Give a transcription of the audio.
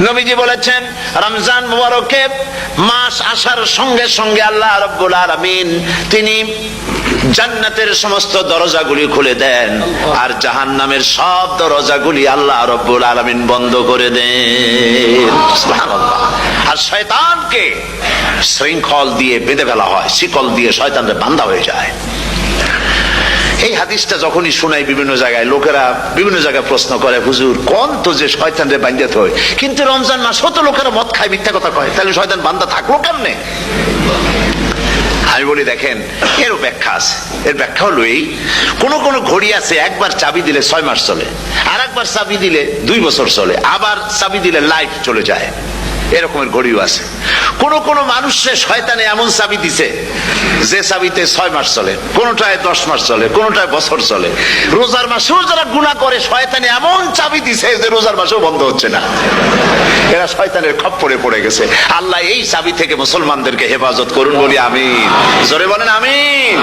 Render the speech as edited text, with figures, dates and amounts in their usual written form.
নবীজি বলেছেন রমজান মুবারকে মাস আসার সঙ্গে সঙ্গে আল্লাহ রাব্বুল আলামিন তিনি জান্নাতের সমস্ত দরজাগুলি খুলে দেন আর জাহান্নামের সব দরজাগুলি আল্লাহ রাব্বুল আলামিন বন্ধ করে দেন। সুবহানাল্লাহ। আর শয়তানকে শৃঙ্খল দিয়ে বেঁধে ফেলা হয়, শিকল দিয়ে শয়তানরা বাঁধা হয়ে যায়। এই হাদিসটা যখনই শোনাই বিভিন্ন জায়গায় লোকেরা বিভিন্ন জায়গায় প্রশ্ন করে, হুজুর কোন তো যে শয়তানরে বাঁধতে হয়, কিন্তু রমজান মাস তো লোকেরা মদ খায়, মিথ্যা কথা কয়, তাহলে শয়তান বান্ধা থাকলো কেমনে? আমি বলি দেখেন, এরও ব্যাখ্যা আছে। এর ব্যাখ্যা হলো এই, কোন কোন ঘড়ি আছে একবার চাবি দিলে 6 মাস চলে, আর একবার চাবি দিলে 2 বছর চলে, আবার চাবি দিলে লাইফ চলে যায়, এরকমের ঘড়িও আছে। কোন কোন মানুষের শয়তানে এমন চাবি দিছে যে চাবিতে 6 মাস চলে, কোনটায় 10 মাস চলে, কোনটায় বছর চলে। রোজার মাসেও যারা গুনাহ করে শয়তানে এমন চাবি দিছে যে রোজার মাসেও বন্ধ হচ্ছে না। এরা শয়তানের খপ্পরে পড়ে গেছে। আল্লাহ এই চাবি থেকে মুসলমানদেরকে হেফাজত করুন বলি আমিন। জোরে বলেন আমিন।